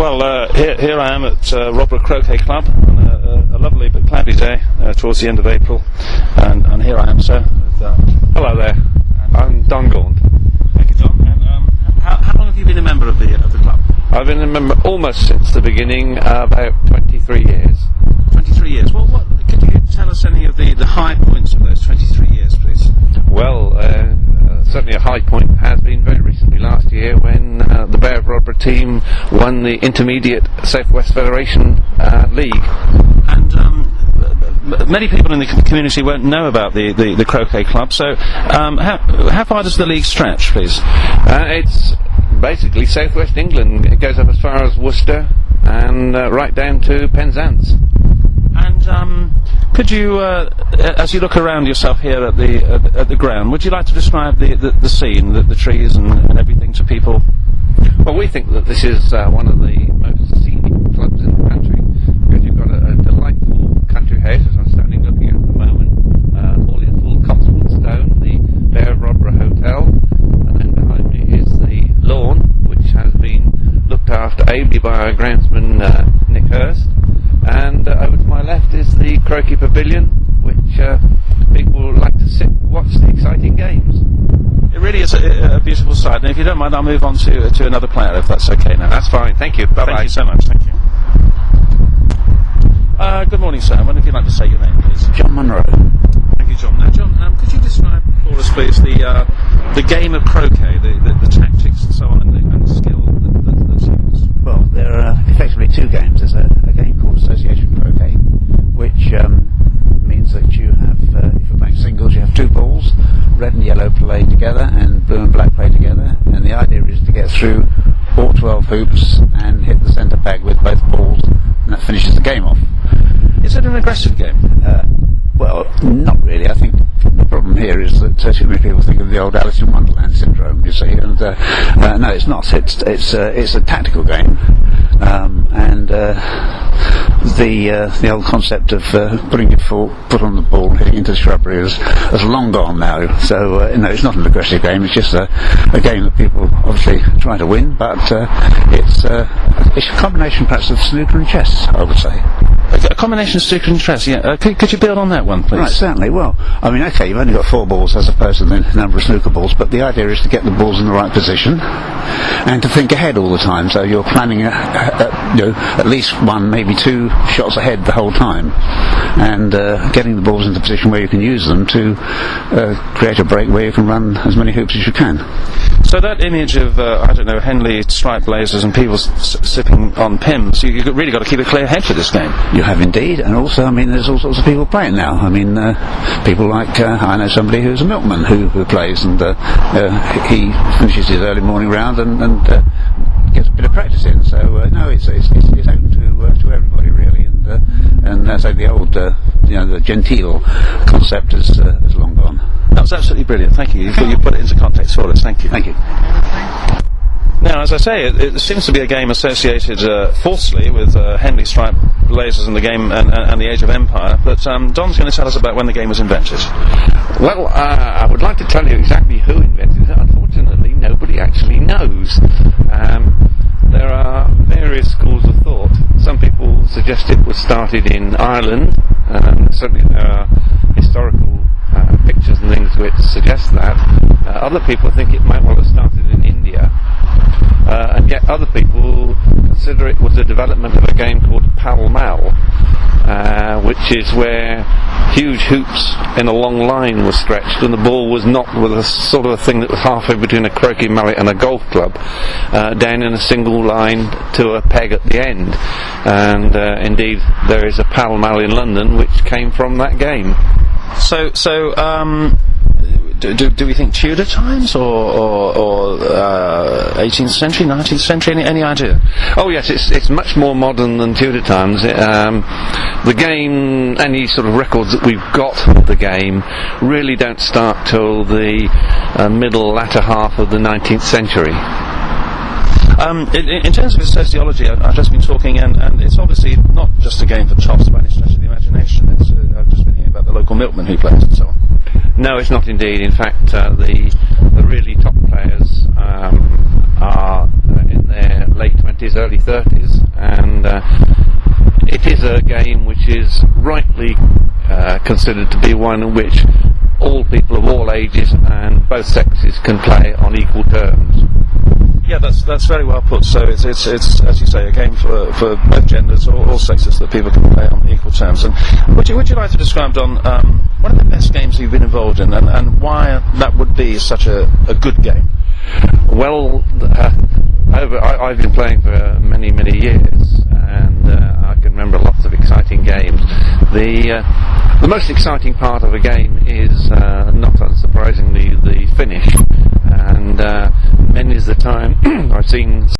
Here I am at Rodborough Croquet Club on a lovely but cloudy day towards the end of April, and here I am, sir. Hello there. I'm Don Gaunt. Thank you, John. And how long have you been a member of the club? I've been a member almost since the beginning, about 23 years. 23 years. Well, could you tell us any of the high points of those 23 years, please? Well, certainly a high point has been very recently last year when the Bear of Rodborough team won the Intermediate South West Federation League. And many people in the community won't know about the Croquet Club, so how far does the league stretch, please? It's basically southwest England. It goes up as far as Worcester and right down to Penzance. And could you, as you look around yourself here at the ground, would you like to describe the scene, the trees and everything to people? Well, we think that this is one of the most scenic clubs in the country, because you've got a delightful country house, as I'm standing looking at the moment, all in full Cotswold stone, the Bear of Rodborough Hotel, and then behind me is the lawn, which has been looked after ably by our groundsman Nick Hurst, and over to my left is the Croquet Pavilion, which people like to sit and watch the exciting games. It really is a beautiful sight, and if you don't mind, I'll move on to another player, if that's okay now. That's fine, thank you. Bye-bye. Thank you so much, thank you. Good morning, sir. I wonder if you'd like to say your name, please. John Munro. Thank you, John. Now, John, could you describe for us, please, the game of croquet, the tactics and so on, and the skill that's used? Well, there are effectively two games. There's a game called Association Croquet, which means that you have, if you're playing singles, you have two balls, red and yellow play together and blue and black play together, and the idea is to get through all 12 hoops and hit the centre peg with both balls, and that finishes the game off. Is it an aggressive game? Well, not really. I think the problem here is that too many people think of the old Alice in Wonderland syndrome, you see, and no, it's not. It's a tactical game, and the old concept of putting your foot on the ball and hitting into the shrubbery has long gone now. So no, it's not an aggressive game. It's just a game that people obviously try to win, but it's a combination perhaps of snooker and chess, I would say. A combination of snooker and chess, yeah. Could you build on that one, please? Right, certainly. Well, I mean, okay, you've only got 4 balls as opposed to the number of snooker balls, but the idea is to get the balls in the right position and to think ahead all the time. So you're planning, at least 1, maybe 2 shots ahead the whole time, and getting the balls into a position where you can use them to create a break where you can run as many hoops as you can. So that image of, Henley striped blazers and people sipping on Pimm's, you've really got to keep a clear head for this game. You have indeed, and also, I mean, there's all sorts of people playing now. I mean, people like, I know somebody who's a milkman who plays, and he finishes his early morning round and gets a bit of practice in. So, no, it's open to everybody, really, and so the old, the genteel concept is long gone. That was absolutely brilliant. Thank you. You put it into context for us. Thank you. Thank you. Now, as I say, it seems to be a game associated falsely with Henley striped blazers in the game and the Age of Empire, but Don's going to tell us about when the game was invented. Well, I would like to tell you exactly who invented it. Unfortunately, nobody actually knows. There are various schools of thought. Some people suggest it was started in Ireland, and certainly there are historical pictures and things which suggest that. Other people think it might well have started in India, and yet other people consider it was a development of a game called Pall Mall, which is where huge hoops in a long line were stretched, and the ball was knocked with a sort of a thing that was halfway between a croquet mallet and a golf club, down in a single line to a peg at the end. And indeed, there is a Pall Mall in London which came from that game. So, do we think Tudor times or 18th century, 19th century? Any idea? Oh yes, it's much more modern than Tudor times. The game, any sort of records that we've got of the game, really don't start till the latter half of the 19th century. In terms of its sociology, I've just been talking, and it's obviously not just a game for tops by any stretch of the imagination. I've just been hearing about the local milkman who plays and so on. No, it's not indeed. In fact, the really top players are in their late 20s, early 30s, and it is a game which is rightly considered to be one in which all people of all ages and both sexes can play on equal terms. Yeah, that's very well put. So it's as you say, a game for both genders or all sexes that people can play on equal terms. And would you like to describe, Don, one of the best games you've been involved in, and why that would be such a good game? Well, I've been playing for many years, and I can remember lots of exciting games. The most exciting part of a game is, not unsurprisingly, the finish, and many is the time I've seen